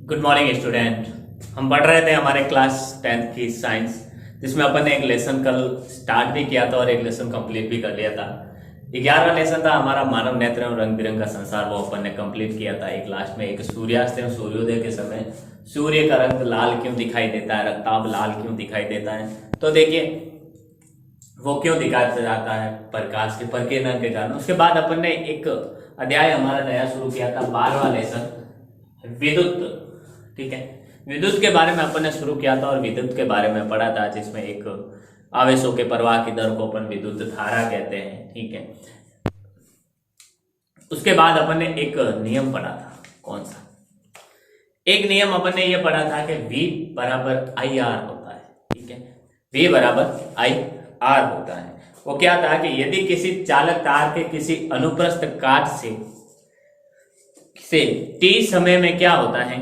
Good morning student. हम पढ़ रहे थे हमारे क्लास 10th की साइंस, जिसमें अपन ने एक लेसन कल स्टार्ट भी किया था और एक लेसन कंप्लीट भी कर लिया था। 11वां लेसन था हमारा मानव नेत्र एवं रंग बिरंग का संसार, वो अपन ने कंप्लीट किया था। एक लास्ट में एक सूर्यास्त एवं सूर्योदय के समय सूर्य का रंग लाल क्यों दिखाई देता है, रक्ताभ लाल क्यों दिखाई देता है। तो देखिए वो क्यों दिखाया जाता है, प्रकाश के प्रकीर्णन के कारण। उसके बाद अपन ने एक अध्याय हमारा नया शुरू किया था, 12वां लेसन विद्युत। ठीक है, विद्युत के बारे में अपन ने शुरू किया था और विद्युत के बारे में पढ़ा था, जिसमें एक आवेशों के प्रवाह की दर को अपन विद्युत धारा कहते हैं। ठीक है, उसके बाद अपन ने एक नियम पढ़ा था। कौन सा एक नियम अपन ने यह पढ़ा था कि V बराबर आई आर होता है। ठीक है, V बराबर आई आर होता है। वो क्या था कि यदि किसी चालक तार के किसी अनुप्रस्थ काट से t समय में क्या होता है,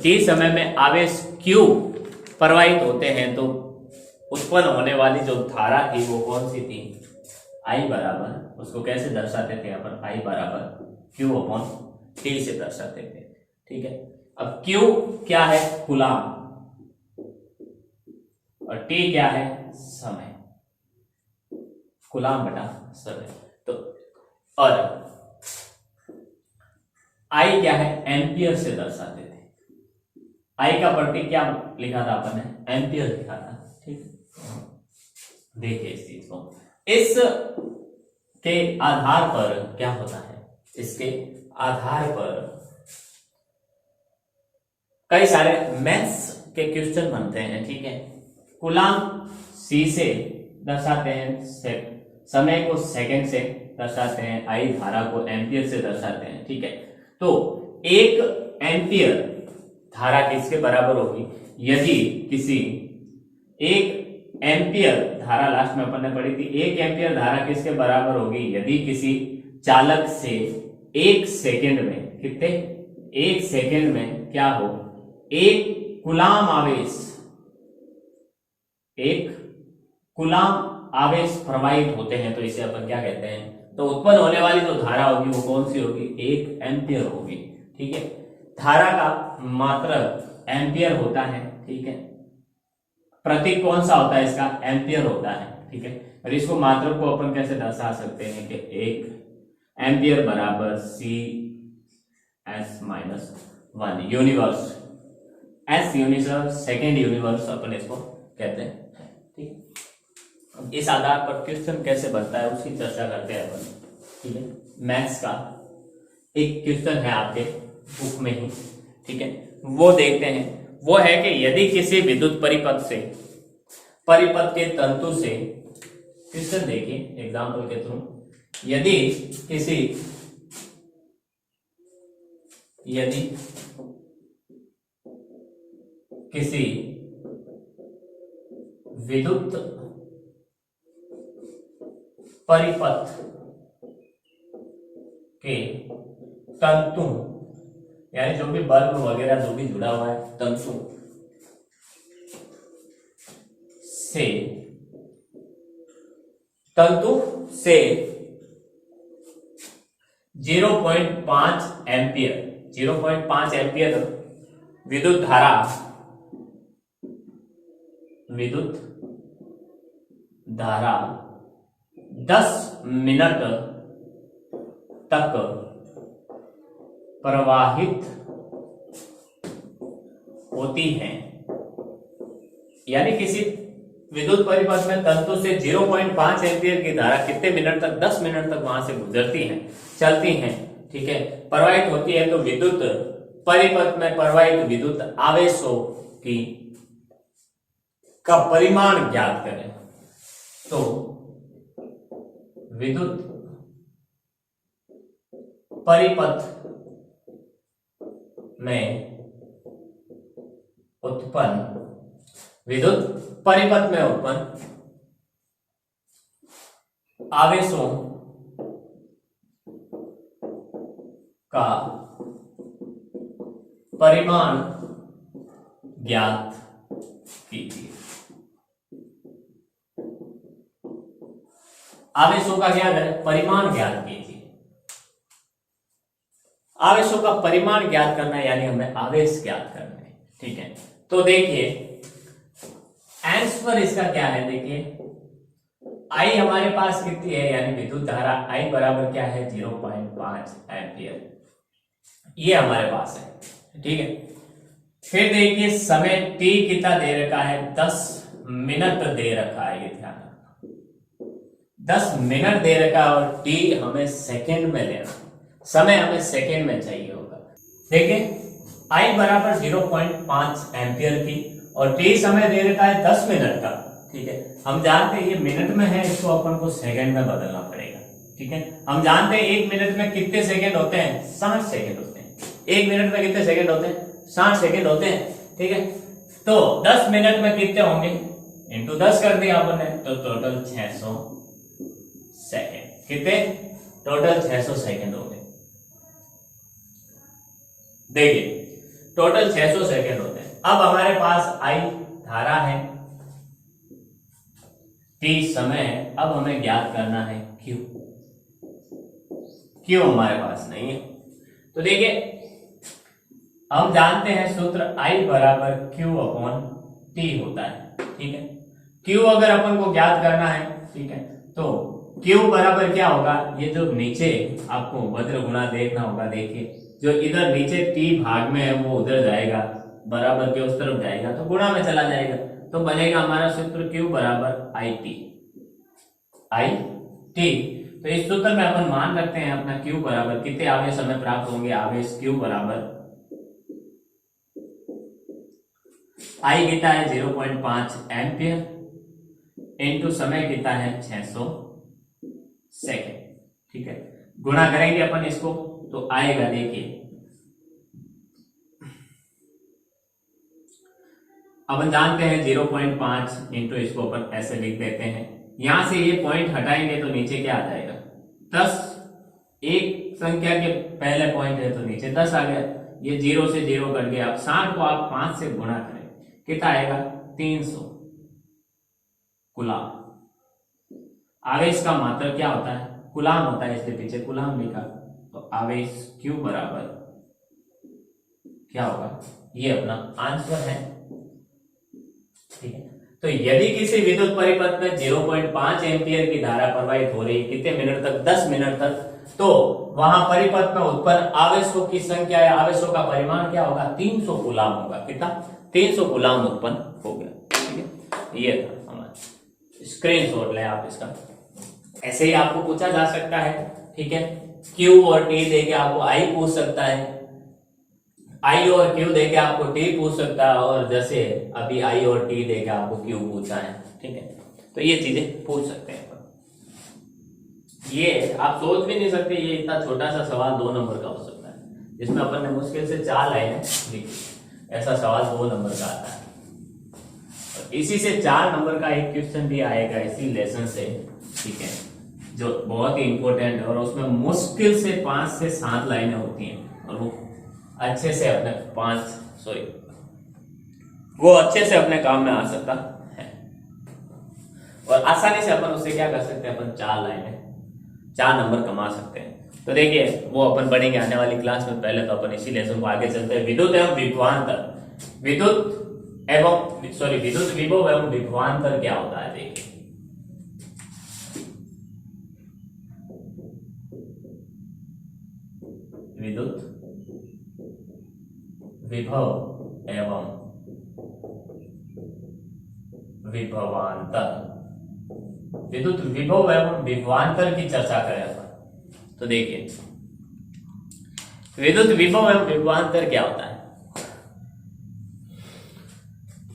t समय में आवेश Q प्रवाहित होते हैं, तो उत्पन्न होने वाली जो धारा थी वो कौन सी थी, I बराबर, उसको कैसे दर्शाते थे अपन, I बराबर Q अपॉन T से दर्शाते थे। ठीक है, अब Q क्या है, कूलाम, और T क्या है, समय, कूलाम बटा समय। तो और I क्या है, एम्पियर से दर्शाते थे। I का प्रतीक क्या लिखा था अपन ने, एम्पियर लिखा था। ठीक, देखिए इस चीज को, इस के आधार पर क्या होता है, इसके आधार पर कई सारे मैथ्स के क्वेश्चन बनते हैं। ठीक है, कूलाम C से दर्शाते हैं, समय को सेकंड से दर्शाते हैं, आई धारा को एम्पियर से दर्शाते हैं। ठीक है, तो एक एम्पियर धारा किसके बराबर होगी, यदि किसी एक एम्पियर धारा, लास्ट में अपन ने पढ़ी थी, एक एम्पियर धारा किसके बराबर होगी, यदि किसी चालक से एक सेकंड में, कितने, एक सेकंड में क्या हो, एक कूलाम आवेश, एक कूलाम आवेश प्रवाहित होते हैं, तो इसे अपन क्या कहते हैं, तो उत्पन्न होने वाली जो धारा होगी वो कौन सी होगी, एक एम्पियर होगी। ठीक है, धारा का मात्रक एम्पियर होता है। ठीक है, प्रतीक कौन सा होता है इसका, एम्पियर होता है। ठीक है, और इसको मात्रक को अपन कैसे दर्शा सकते हैं कि एक एम्पियर बराबर C S minus 1 inverse, S inverse second inverse अपन इसको कहते हैं। ठीक, इस आधार पर क्वेश्चन कैसे बनता है उसकी चर्चा करते हैं अपन। ठीक है, मैथ्स का एक क्वेश्चन है आपके बुक में ही। ठीक है, वो देखते हैं। वो है कि यदि किसी विद्युत परिपथ के तंतु से, क्वेश्चन देखिए एग्जाम्पल के थ्रू, यदि किसी विद्युत परिपथ के तंतु, यानी जो भी बल्ब वगैरह जो भी जुड़ा हुआ है, तंतु से 0.5 एम्पियर विद्युत धारा 10 मिनट तक प्रवाहित होती है, यानी किसी विद्युत परिपथ में तंतु से 0.5 एम्पियर की धारा कितने मिनट तक, 10 मिनट तक वहां से गुजरती है, चलती है। ठीक है, प्रवाहित होती है, तो विद्युत परिपथ में प्रवाहित विद्युत आवेशों की का परिमाण ज्ञात करें। तो विद्युत परिपथ में उत्पन्न आवेशों का परिमाण ज्ञात कीजिए। आवेशों का क्या करें, परिमाण ज्ञात कीजिए। आवेशों का परिमाण ज्ञात करना है, यानी हमें आवेश ज्ञात करना है। ठीक है, तो देखिए आंसर इसका क्या है, देखिए आई हमारे पास कितनी है, यानी विद्युत धारा आई बराबर क्या है 0.5 एम्पियर, ये हमारे पास है। ठीक है, फिर देखिए समय t कितना दे रखा है, 10 मिनट दे रखा है, ये ध्यान रखना 10 मिनट दे रखा है, और t हमें सेकंड में लेना, समय हमें सेकंड में चाहिए होगा। देखिए I बराबर 0.5 एम्पियर की, और t समय दे रखा है 10 मिनट का। ठीक है, हम जानते हैं ये मिनट में है, इसको अपन को सेकंड में बदलना पड़ेगा। ठीक है, हम जानते हैं एक मिनट में कितने सेकंड होते हैं, 60 सेकंड होते हैं। एक मिनट में कितने सेकंड होते हैं, 60 सेकंड होते हैं। ठीक है, तो 10 मिनट में कितने होंगे, इंटू 10 कर दिया अपन ने, तो टोटल 600 सेकंड, कितने टोटल 600 सेकंड हो गए। देखिए टोटल 600 सेकंड होते हैं। अब हमारे पास आई धारा है, टी समय है, अब हमें ज्ञात करना है क्यू। क्यू हमारे पास नहीं है, तो देखिए हम जानते हैं सूत्र I बराबर Q अपॉन T होता है। ठीक है, Q अगर अपन को ज्ञात करना है, ठीक है, तो Q बराबर क्या होगा, ये जो नीचे आपको वज्र गुणा देखना होगा, देखिए जो इधर नीचे T भाग में है वो उधर जाएगा, बराबर के उस तरफ जाएगा, तो गुणा में चला जाएगा, तो बनेगा हमारा सूत्र Q बराबर IT। तो इस सूत्र में अपन मान रखते हैं अपना Q बराबर कितने आवेश हमें प्राप्त होंगे, आवेश Q बराबर I कितना है 0.5 एम्पियर इंटू समय कितना है 600 सेकेंड। ठीक है, गुणा करेंगे अपन इसको तो आएगा, देखिए अपन जानते हैं 0.5 इंटू, इसको अपन ऐसे लिख देते हैं, यहां से ये पॉइंट हटाएंगे तो नीचे क्या आ जाएगा 10, एक संख्या के पहले पॉइंट है तो नीचे 10 आ गया, ये 0 से 0 कट गया। अब 60 को आप 5 से गुणा करें, कितना आएगा 300 कुलाम। आवेश का मात्रक क्या होता है, कुलाम होता है, इसके पीछे कुलाम लिखा, तो आवेश Q बराबर क्या होगा, ये अपना आंसर है। ठीक है, तो यदि किसी विद्युत परिपथ में 0.5 एम्पियर की धारा प्रवाहित हो रही है, कितने मिनट तक, 10 मिनट तक, तो वहां परिपथ में उत्पन्न आवेशों की संख्या या आवेशों का परिमाण क्या होगा, 300 कूलाम होगा। कितना, 300 कूलाम उत्पन्न हो गया। ठीक है, ये था हमारा, स्क्रीनशॉट लें आप इसका, ऐसे ही आपको पूछा जा सकता है। ठीक है, Q और T देके आपको I पूछ सकता है, I और Q देके आपको T पूछ सकता है, और जैसे अभी I और T देके आपको Q पूछा है। ठीक है, तो ये चीजें पूछ सकते हैं। ये आप सोच भी नहीं सकते, ये इतना छोटा सा सवाल 2 नंबर का हो सकता है, जिसमें अपन ने मुश्किल से 4 लाइनें लिखी, ऐसा सवाल 2 नंबर का आता है। और इसी से 4 नंबर का एक क्वेश्चन भी आएगा इसी लेसन से। ठीक है, जो बहुत ही इंपॉर्टेंट है, और उसमें मुश्किल से 5 से 7 लाइनें होती हैं, और वो अच्छे से अपने वो अच्छे से अपने काम में आ सकता है, और आसानी से अपन उससे क्या कर सकते हैं, अपन 4 लाइनें 4 नंबर कमा सकते हैं। तो देखिए वो अपन पढ़ेंगे आने वाली क्लास में। पहले तो अपन इसी लेसन को आगे चलते हैं। विद्युत एवं विभवांतर, विद्युत विभव एवं विभवांतर क्या होता है, देखिए विद्युत विभव एवं विभवांतर, विद्युत विभव एवं विभवांतर की चर्चा करें अपन, तो देखिए विद्युत विभव एवं विभवांतर क्या होता है।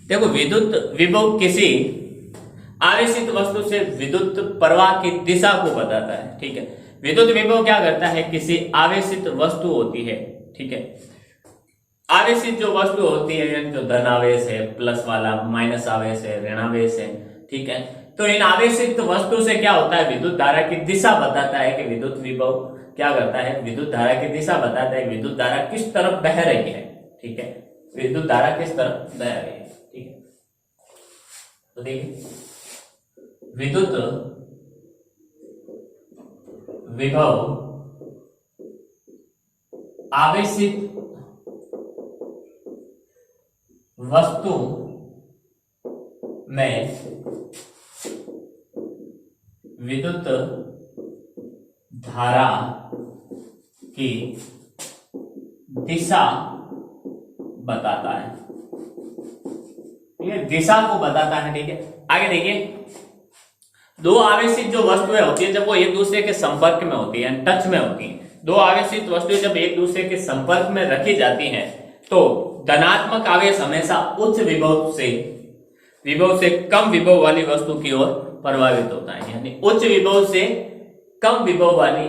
देखो, विद्युत विभव किसी आवेशित वस्तु से विद्युत प्रवाह की दिशा को बताता है। ठीक है, विद्युत विभव क्या करता है, किसी आवेशित वस्तु होती है, ठीक है, आवेशित जो वस्तु होती है, जो धन आवेश है, प्लस वाला, माइनस आवेश है, ऋणावेश है, ठीक है, तो इन आवेशित वस्तु से क्या होता है, विद्युत धारा की दिशा बताता है कि विद्युत विभव क्या करता है, विद्युत धारा की दिशा बताता है, विद्युत धारा किस तरफ बह रही है। ठीक है, विद्युत धारा किस तरफ बह रही है। ठीक है, तो देखिए विद्युत विभव आवेशित वस्तु में विद्युत धारा की दिशा बताता है। ये दिशा को बताता है, ठीक है। आगे देखिए, दो आवेशित जो वस्तुएं होती है जब वो एक दूसरे के संपर्क में होती है, टच में होती है, दो आवेशित वस्तुएं जब एक दूसरे के संपर्क में रखी जाती हैं तो धनात्मक आवेश हमेशा उच्च विभव से कम विभव वाली वस्तु की ओर प्रभावित होता है। यानी उच्च विभव से कम विभव वाली,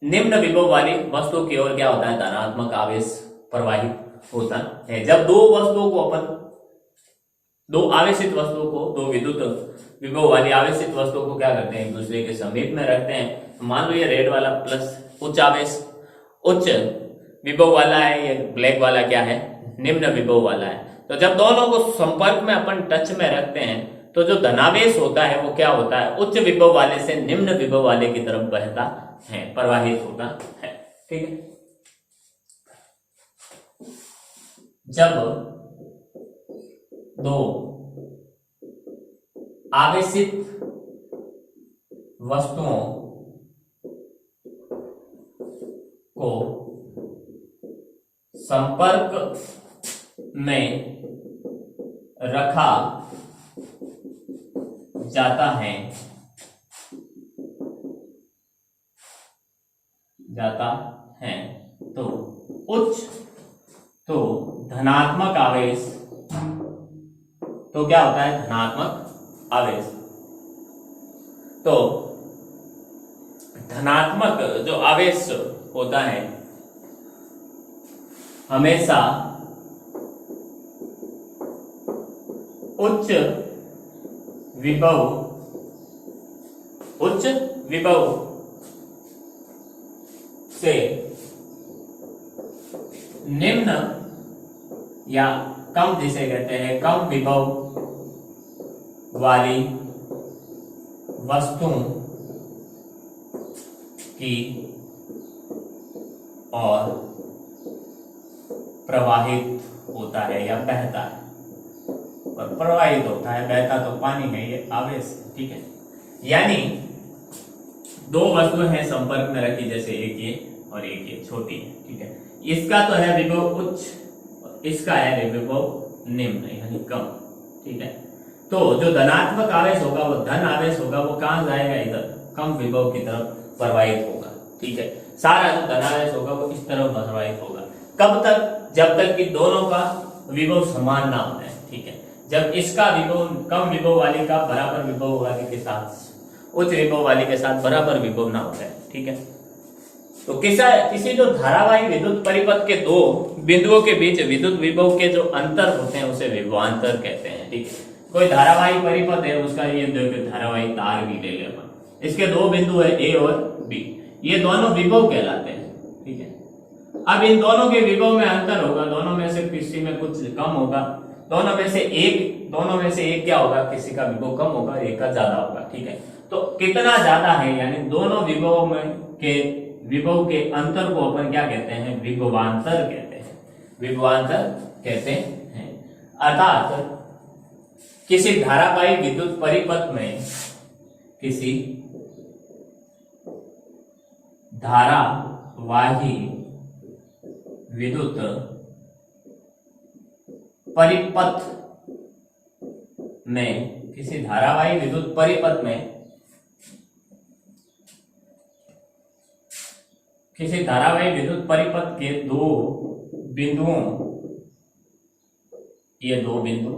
निम्न विभव वाली वस्तु की ओर क्या होता है, धनात्मक आवेश प्रवाहित होता है। जब दो आवेशित वस्तुओं को, दो विद्युत विभव वाली आवेशित वस्तुओं को क्या करते हैं, एक दूसरे के समीप में रखते हैं। तो मान लो ये रेड वाला प्लस उच्च आवेश, उच्च विभव वाला है, ये ब्लैक वाला क्या है, निम्न विभव वाला है। तो जब दोनों को संपर्क में अपन टच में रखते हैं तो जो धनावेश होता है वो क्या होता है, उच्च विभव वाले से निम्न विभव वाले की तरफ बहता है, प्रवाहित होता है, ठीक है। जब दो आवेशित वस्तुओं को संपर्क में रखा जाता है तो धनात्मक आवेश, तो क्या होता है, धनात्मक आवेश। तो धनात्मक जो आवेश होता है हमेशा उच्च विभव से निम्न या कम, जिसे कहते हैं कम विभव वाली वस्तुओं की ओर प्रवाहित होता है या बहता है। और प्रवाहित होता है, बहता तो पानी है, ये आवेश, ठीक है। यानी दो वस्तुएं हैं संपर्क में रखी, जैसे एक ये और एक ये छोटी है, ठीक है। इसका तो है विभव उच्च, इसका है विभव निम्न यानी कम, ठीक है। तो जो धनात्मक आवेश होगा वो धन आवेश होगा, वो कहां जाएगा, इधर कम विभव की तरफ प्रवाहित होगा, ठीक है। सारा जो धनावेश होगा वो इस तरफ प्रवाहित होगा। कब तक, जब तक कि दोनों का विभव समान ना हो जाए, ठीक है। जब इसका विभव कम विभव वाले का बराबर विभव वाले के साथ, उच्च विभव वाले के साथ बराबर विभव ना हो जाए, ठीक है। तो किसी जो धारावाही विद्युत परिपथ के दो बिंदुओं के बीच विद्युत विभव के जो अंतर होते हैं उसे विभवांतर कहते हैं, ठीक है। कोई धारावाही परिपथ है, उसका ये देखो धारावाही तार भी ले ले अपन, इसके दो बिंदु है ए और बी, ये दोनों विभव कहलाते हैं, ठीक है। अब इन दोनों के विभव में अंतर होगा, दोनों में से किसी में कुछ कम होगा, दोनों में से एक क्या होगा, किसी का विभव कम होगा, एक का ज्यादा होगा, ठीक है। तो कितना ज्यादा है, यानी दोनों विभव में के विभव के अंतर को अपन क्या कहते हैं, विभवांतर कहते हैं, विभवांतर कहते हैं। अर्थात किसी धारावाही विद्युत परिपथ में किसी धारावाही विद्युत परिपथ में, किसी धारावाही विद्युत परिपथ में किसी धारावाही विद्युत परिपथ के दो बिंदुओं, ये दो बिंदु,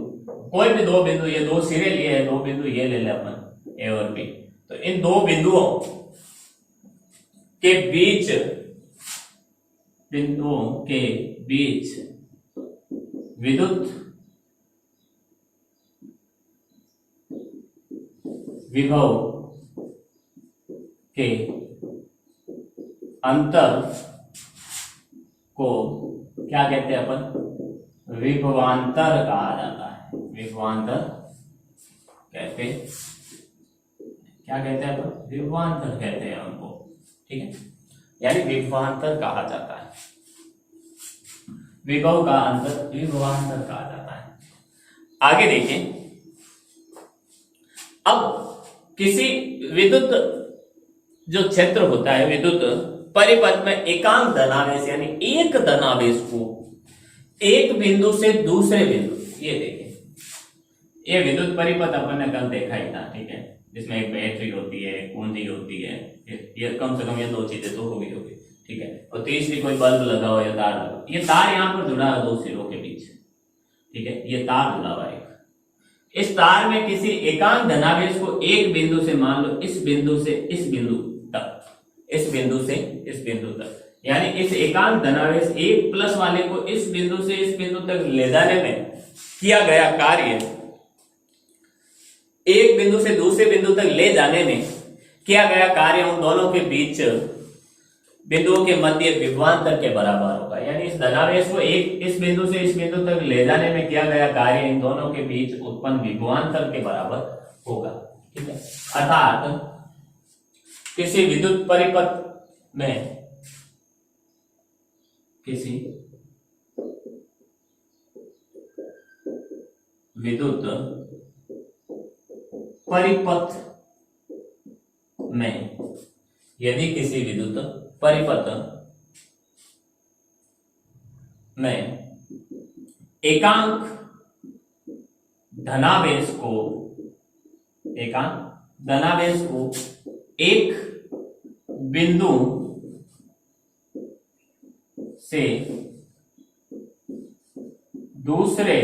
कोई भी दो बिंदु, ये दो सिरे लिए हैं, दो बिंदु ये ले ले अपन ए और बी, तो इन दो बिंदुओं के बीच विद्युत विभव के अंतर को क्या कहते हैं अपन, विभवांतर कहा जाता है, विभवांतर कहते, क्या कहते हैं अपन, विभवांतर कहते हैं उनको, ठीक है। यानी विभवांतर कहा जाता है। विभव का अंतर विभवांतर कहा जाता है। आगे देखें, अब किसी विद्युत जो क्षेत्र होता है विद्युत परिपथ में एकांक धनावेश यानी एक धनावेश को एक बिंदु से दूसरे बिंदु, ये देखें, ये विद्युत परिपथ अपन ने कल देखा ही था, ठीक है, जिसमें एक बैटरी होती है, कुंडी होती है, ये कम से कम ये दो चीजें तो होगी, ठीक है, और तीसरी कोई बल्ब लगा हो या तार लगा हो। ये तार यहाँ पर जुड़ा है दो सिरों के बीच, ठीक है, ये तार जुड़ा हुआ है। इस तार में किसी एकांक धनावेश को एक बिंदु से, मान लो इस बिंदु से इस बिंदु तक, इस बिंदु से इस बिंदु तक, यानी इस एकांक धनावेश एक प्लस वाले को इस बिंदु से इस बिंदु तक ले जाने में किया गया कार्य, एक बिंदु से दूसरे बिंदु तक ले जाने में किया गया कार्य उन दोनों के बीच बिंदुओं के मध्य विभवांतर के बराबर होगा। यानी इस धनावेश को एक इस बिंदु से इस बिंदु तक ले जाने में किया गया कार्य इन दोनों के बीच उत्पन्न विभवांतर के बराबर होगा, ठीक है। अर्थात किसी विद्युत परिपथ में किसी विद्युत परिपथ में यदि किसी विद्युत परिपथ में एकांक धनावेश को एक बिंदु से दूसरे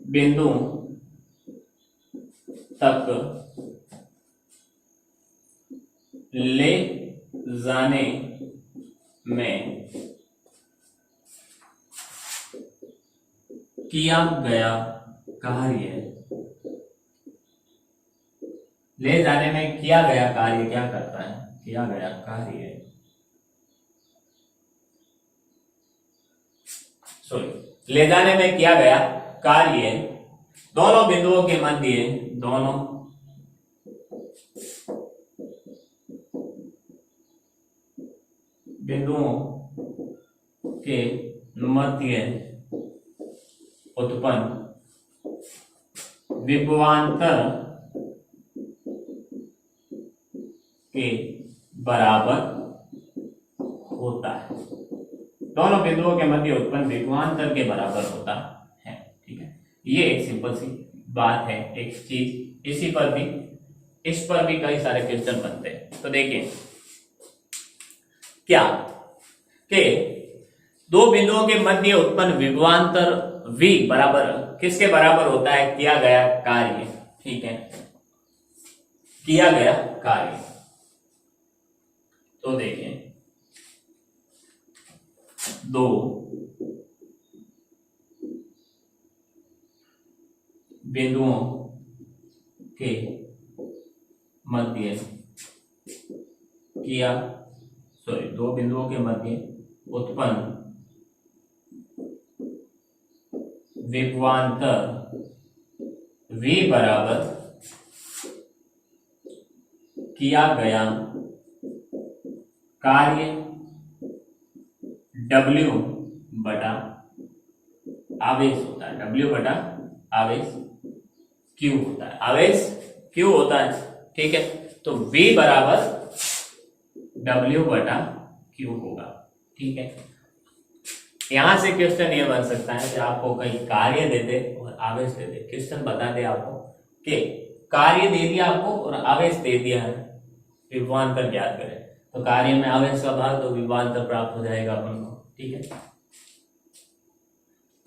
बिंदु तक ले जाने में किया गया कार्य, ले जाने में किया गया कार्य क्या करता है, किया गया कार्य ले जाने में किया गया कार्य दोनों बिंदुओं के मध्य, दोनों बिंदुओं के मध्य उत्पन्न विभवांतर के बराबर होता है। दोनों बिंदुओं के मध्य उत्पन्न विभवांतर के बराबर होता है, ठीक है। ये एक सिंपल सी बात है, एक चीज। इस पर भी कई सारे क्वेश्चन बनते हैं। तो देखिए क्या कि दो बिंदुओं के मध्य उत्पन्न विभवांतर V बराबर किसके बराबर होता है, किया गया कार्य, ठीक है, किया गया कार्य। तो देखें दो बिंदुओं के मध्य दो बिंदुओं के मध्य उत्पन्न विभवांतर V बराबर किया गया कार्य W बटा आवेश होता है, W बटा आवेश Q होता है, आवेश Q होता है, ठीक है। तो V बराबर W बटा Q होगा, ठीक है। यहां से क्वेश्चन ये बन सकता है कि आपको कहीं कार्य दे दे और आवेश दे दे, क्वेश्चन बता दे आपको कि कार्य दे दिया आपको और आवेश दे दिया है, विभवांतर ज्ञात करें, तो कार्य में आवेश का भाग तो विभवांतर प्राप्त हो जाएगा अपन को, ठीक है।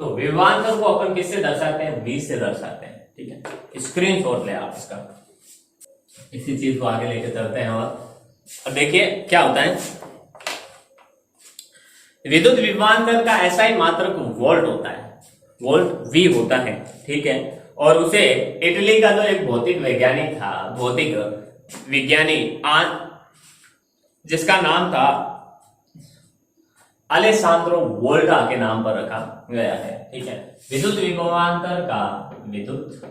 तो विभवांतर को अपन किससे दर्शाते हैं, V से दर्शाते हैं, ठीक है। स्क्रीनशॉट ले आप इसका, इसी चीज को आगे लेके चलते हैं। और देखिए क्या होता है, विद्युत विभवांतर का SI मात्रक वोल्ट होता है, वोल्ट V होता है, ठीक है। और उसे इटली का जो एक भौतिक वैज्ञानिक था, भौतिक विज्ञानी जिसका नाम था अलेसांद्रो वोल्टा के नाम पर रखा गया है, ठीक है। विद्युत विभवांतर का विद्युत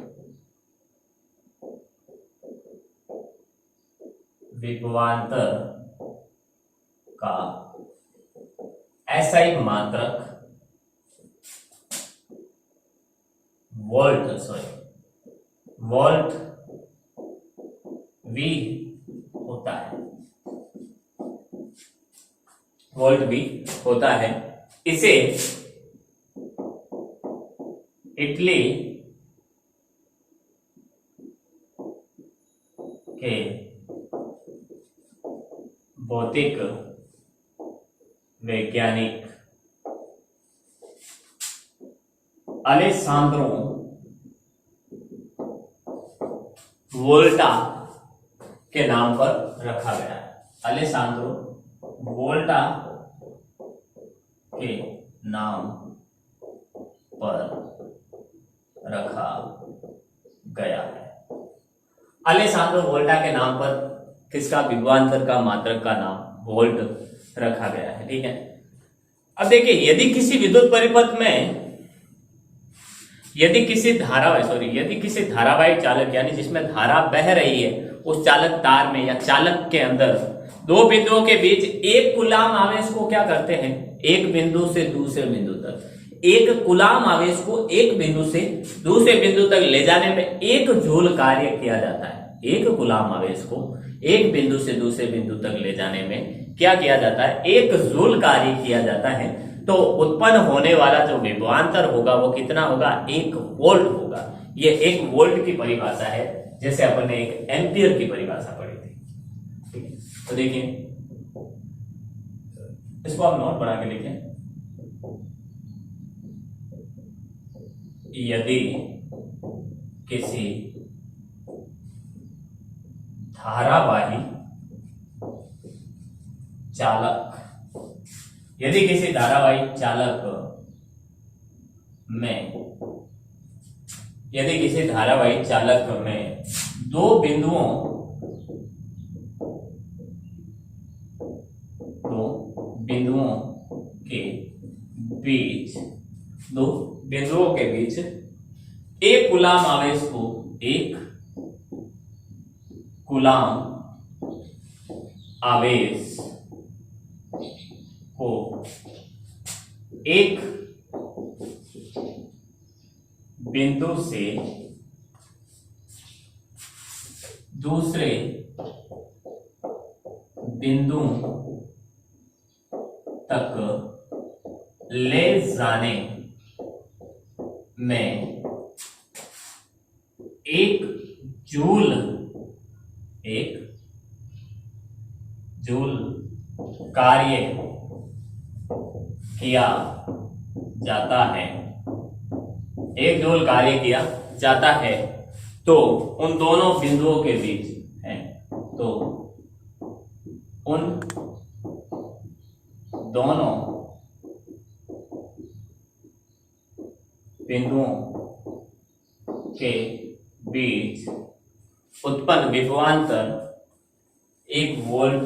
विभवांतर का एसआई मात्रक वोल्ट वी होता है, वोल्ट वी होता है। इसे इटली के भौतिक वैज्ञानिक अलेसांद्रो वोल्टा के नाम पर रखा गया है। अलेसांद्रो वोल्टा के नाम पर रखा गया है। अलेसांद्रो वोल्टा के नाम पर किसका, विभवांतर का मात्रक का नाम वोल्ट रखा गया है। ठीक है, अब देखिए, यदि किसी विद्युत परिपथ में यदि किसी धारावाहिक चालक यानी जिसमें धारा बह रही है उस चालक तार में या चालक के अंदर दो बिंदुओं के बीच एक कूलाम आवेश को क्या करते हैं, एक बिंदु से दूसरे बिंदु तक, एक कूलाम आवेश को एक बिंदु से दूसरे बिंदु तक ले जाने में एक जूल कार्य किया जाता है। एक कूलाम आवेश को एक बिंदु से दूसरे बिंदु तक ले जाने में क्या किया जाता है, एक जूल कार्य किया जाता है। तो उत्पन्न होने वाला जो विभवांतर होगा वो कितना होगा, 1 वोल्ट होगा। ये 1 वोल्ट की परिभाषा है, जैसे अपन ने एक एम्पियर की परिभाषा पढ़ी थी। ठीक है, तो देखिए इसको आप नोट बना के लिखें। यदि किसी धारावाही चालक में दो बिंदुओं के बीच एक कूलाम आवेश को एक बिंदु से दूसरे बिंदु तक ले जाने में एक जूल कार्य किया जाता है, एक जूल कार्य किया जाता है। तो उन दोनों बिंदुओं के बीच है, तो उन दोनों बिंदुओं के बीच उत्पन्न विभवांतर 1 वोल्ट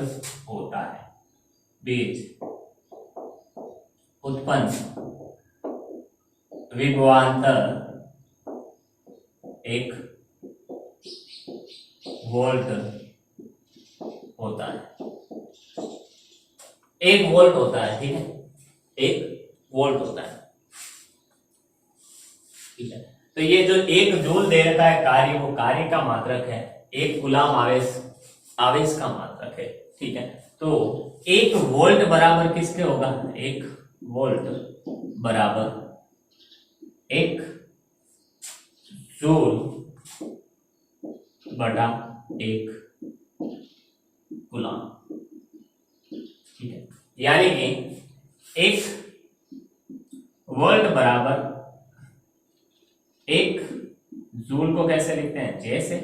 होता है। बीच उत्पन्न विभवांतर 1 वोल्ट होता है। 1 वोल्ट होता है। ठीक है, 1 वोल्ट होता है। ठीक है, तो ये जो 1 जूल दे रखा है कार्य, वो कार्य का मात्रक है, 1 कूलाम आवेश का मात्रक है। ठीक है, तो 1 वोल्ट बराबर किसके होगा, 1 वोल्ट बराबर 1 जूल बटा 1 कूलाम। ठीक है, यानी कि 1 वोल्ट बराबर 1 जूल को कैसे लिखते हैं, जे से,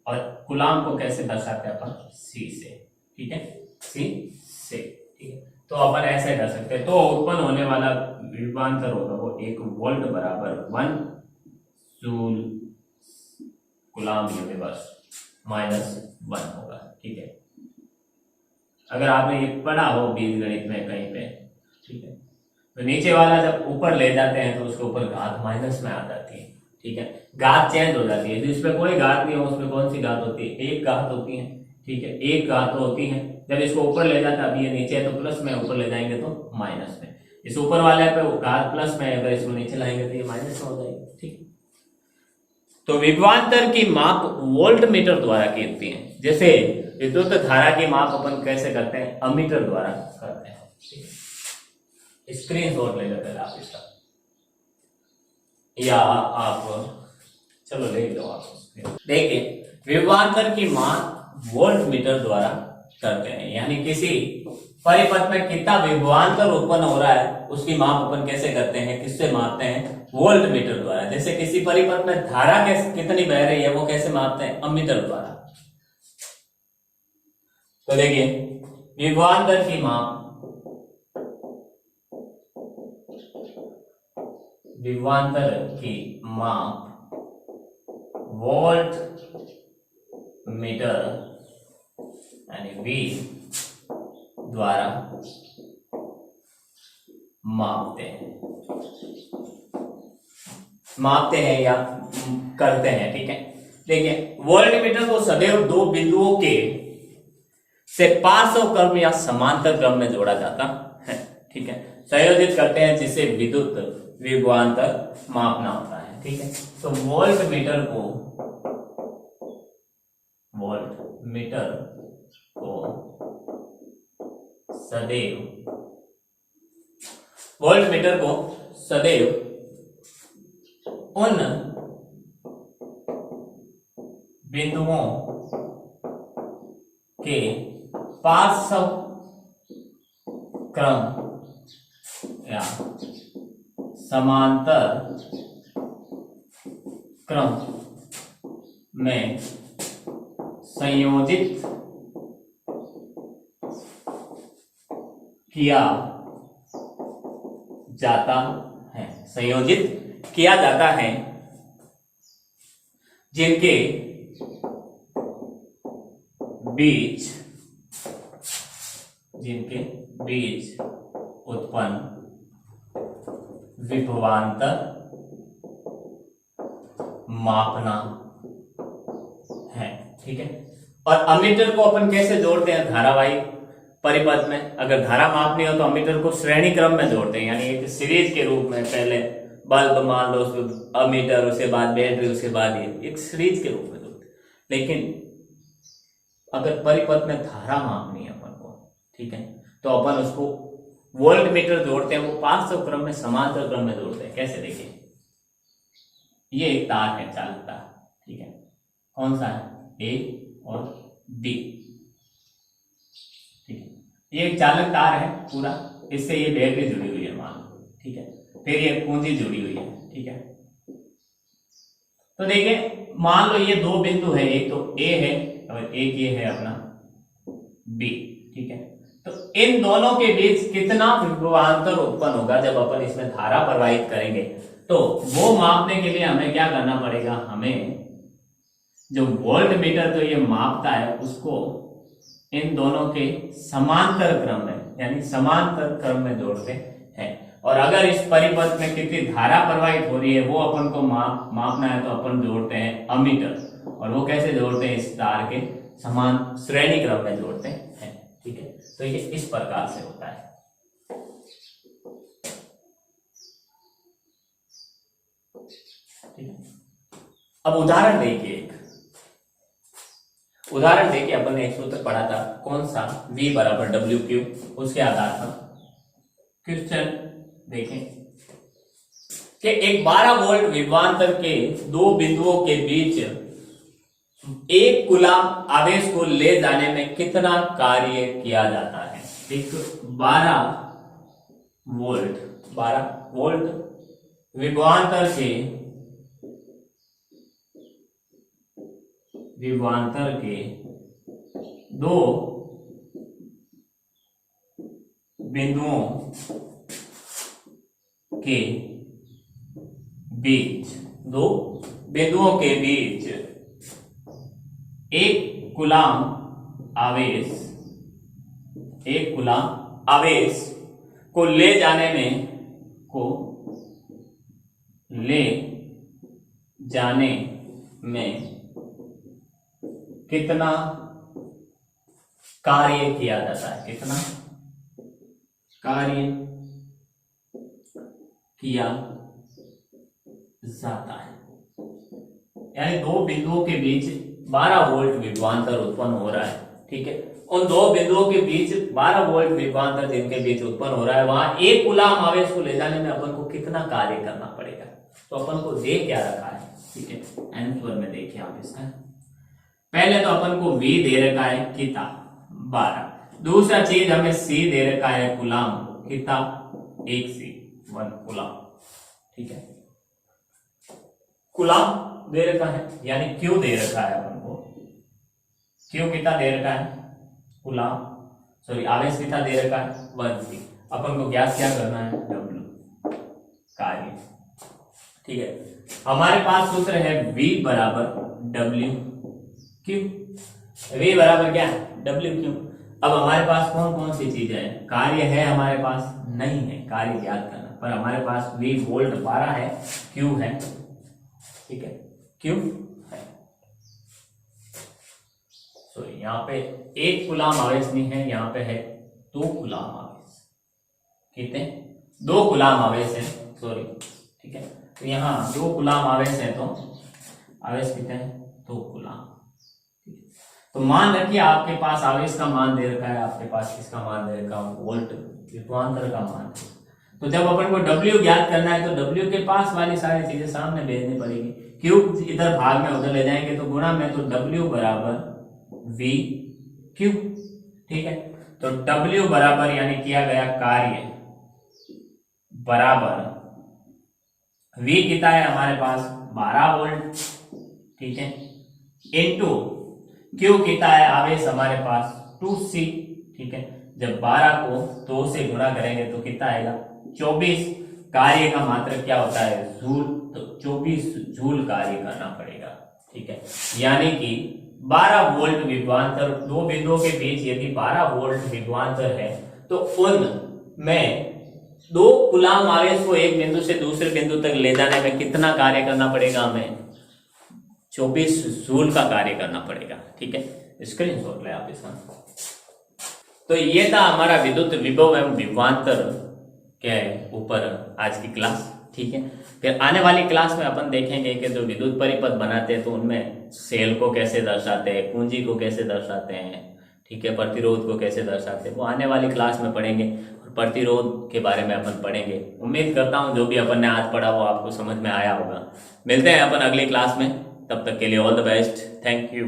और कूलाम को कैसे दर्शाते हैं अपन, सी से। ठीक है, सी से। ठीक है, तो अपन ऐसे कर सकते हैं। तो उत्पन्न होने वाला विभवांतर होगा वो 1 वोल्ट बराबर 1 जूल कूलाम यूनिवर्स -1 होगा। ठीक है, अगर आपने ये पढ़ा हो बीजगणित में कहीं पे, ठीक है, तो नीचे वाला जब ऊपर ले जाते हैं तो उसके ऊपर घात माइनस में आ जाती है। ठीक है, घात चेंज हो जाती है। तो इसमें कोई घात नहीं हो, उसमें कौन सी घात होती है, 1 घात होती है। ठीक है, एक घात तो होती है, जब इसको ऊपर ले जाता अभी ये नीचे है तो प्लस में, ऊपर ले जाएंगे तो माइनस में, इस ऊपर वाले पे घात प्लस में, अगर इसको नीचे लाएंगे तो ये माइनस में हो जाएगी। ठीक, तो विभवांतर की माप वोल्ट मीटर द्वारा की जाती है। जैसे विद्युत धारा की माप अपन कैसे करते हैं, अमीटर द्वारा करते हैं। स्क्रीन शॉट ले लेते हैं आप इसका, या आप चलो ले लो आप। देखिए विभवांतर की माप वोल्ट मीटर द्वारा करते हैं, यानी किसी परिपथ में कितना विभवांतर उत्पन्न हो रहा है उसकी माप अपन कैसे करते हैं, किससे मापते हैं, वोल्ट मीटर द्वारा। जैसे किसी परिपथ में धारा कैसे कितनी बह रही है वो कैसे मापते हैं, अमीटर द्वारा। तो देखिए विभवांतर की माप, विभवांतर की माप वोल्ट मीटर यानी V द्वारा मापते हैं या करते हैं। ठीक है, देखिए वोल्ट मीटर को सदैव दो बिंदुओं के से पार्श्व क्रम या समांतर क्रम में जोड़ा जाता है। ठीक है, संयोजित करते हैं जिससे विद्युत विभवांतर मापना होता है। ठीक है, तो वोल्ट मीटर को सदैव उन बिंदुओं के पार्श्व क्रम या समांतर क्रम में संयोजित किया जाता है, जिनके बीच उत्पन्न विभवांतर मापना है। ठीक है, और अमीटर को अपन कैसे जोड़ते हैं, धारावाहिक परिपथ में अगर धारा मापनी हो तो अमीटर को श्रेणी क्रम में जोड़ते हैं, यानी एक सीरीज के रूप में, पहले बल्ब मान लो, अमीटर, उसके बाद बैटरी, उसके बाद ये एक सीरीज के रूप में जोड़ते हैं। लेकिन अगर परिपथ में धारा मापनी है अपन को, ठीक है, तो अपन उसको वोल्ट मीटर जोड़ते हैं, वो पार्श्व क्रम में समांतर क्रम में जोड़ते हैं। कैसे, देखिए ये एक तार है, चालक तार। ठीक है, कौन सा है, ए और बी। ठीक है, ये एक चालक तार है पूरा, इससे ये बैटरी जुड़ी हुई है मान लो। ठीक है, फिर ये कुंजी जुड़ी हुई है। ठीक है, तो देखिए मान लो ये दो बिंदु है, एक तो ए है और एक ये है अपना बी। ठीक है, तो इन दोनों के बीच कितना विभवांतर उत्पन्न होगा जब अपन इसमें धारा प्रवाहित करेंगे, तो वो मापने के लिए हमें क्या करना पड़ेगा, हमें जो वोल्ट मीटर तो ये मापता है उसको इन दोनों के समांतर क्रम में, यानी समांतर क्रम में जोड़ते हैं। और अगर इस परिपथ में कितनी धारा प्रवाहित हो रही है वो अपन को मापना है तो अपन जोड़ते हैं अमीटर। और वो कैसे जोड़ते हैं, इस तार के समान श्रेणी क्रम में जोड़ते हैं। ठीक है, तो ये इस प्रकार से होता है। ठीक है, अब उदाहरण देखिए, अपन ने एक सूत्र पढ़ा था, कौन सा, V बराबर WQ। उसके आधार पर क्वेश्चन देखें कि एक 12 वोल्ट विभवांतर के दो बिंदुओं के बीच एक कूलाम आवेश को ले जाने में कितना कार्य किया जाता है। एक 12 वोल्ट विभवांतर के दो बिंदुओं के बीच एक कूलाम आवेश को ले जाने में कितना कार्य किया जाता है। कितना कार्य किया जाता है, यानी दो बिंदुओं के बीच 12 वोल्ट विभवांतर उत्पन्न हो रहा है। ठीक है, उन दो बिंदुओं के बीच 12 वोल्ट विभवांतर जिनके बीच उत्पन्न हो रहा है, वहां एक कूलाम आवेश को ले जाने में अपन को कितना कार्य करना पड़ेगा। तो अपन को दे क्या रखा है, ठीक है, आंसर में देखिए आप इसका। पहले तो अपन को V दे रखा है कितना 12। दूसरा चीज हमें C दे रखा है कूलाम कितना 1 कूलाम। ठीक है, कूलाम दे रखा है, यानी Q दे रखा है अपन को। Q कितना दे रखा है कूलाम, सॉरी आवेश कितना दे रखा है 1C। अपन को ज्ञात क्या करना है W कार्य। ठीक है, हमारे पास सूत्र है V बराबर W Q। V बराबर क्या है W Q। अब हमारे पास कौन कौन सी चीजें हैं, कार्य है हमारे पास नहीं है, कार्य ज्ञात करना, पर हमारे पास V वोल्ट 12 है, Q है। ठीक है, Q है, सॉरी यहाँ पे 1 कूलाम आवेश नहीं है, यहाँ पे है 2 कूलाम आवेश। कितने 2 कूलाम आवेश है, सॉरी। ठीक है, तो यहाँ 2 कूलाम आवेश है, तो आवेश कितने हैं 2 कूलाम। तो मान रखिए आपके पास आवेश का मान दे रखा है, आपके पास किसका मान दे रखा है वोल्ट विभवांतर का मान। तो जब अपन को W ज्ञात करना है तो W के पास वाली सारी चीजें सामने भेजनी पड़ेगी। Q इधर भाग में उधर ले जाएंगे तो गुणा में, तो W बराबर V Q। ठीक है, तो W बराबर यानी किया गया कार्य बराबर V कितना है हमारे पास 12 वोल्ट। ठीक है, इनटू Q कितना है आवेश हमारे पास 2C। ठीक है, जब 12 को 2 से गुणा करेंगे तो कितना आएगा 24। कार्य का मात्रक क्या होता है जूल, तो 24 जूल कार्य करना पड़ेगा। ठीक है, यानी कि 12 वोल्ट विभवांतर, दो बिंदुओं के बीच यदि 12 वोल्ट विभवांतर है तो उन में 2 कूलाम आवेश को एक बिंदु से दूसरे बिंदु तक ले जाने में कितना कार्य करना पड़ेगा हमें 24 जूल का कार्य करना पड़ेगा। ठीक है, स्क्रीनशॉट ले आप इसका। तो ये था हमारा विद्युत विभव एवं विभवांतर के ऊपर आज की क्लास। ठीक है, फिर आने वाली क्लास में अपन देखेंगे कि जो विद्युत परिपथ बनाते हैं तो उनमें सेल को कैसे दर्शाते हैं, कुंजी को कैसे दर्शाते हैं, ठीक है, प्रतिरोध को कैसे दर्शाते हैं, वो आने वाली क्लास में पढ़ेंगे। और प्रतिरोध के बारे में अपन पढ़ेंगे। उम्मीद करता हूँ जो भी अपन ने आज पढ़ा वो आपको समझ में आया होगा। मिलते हैं अपन अगली क्लास में, तब तक के लिए all the best, thank you.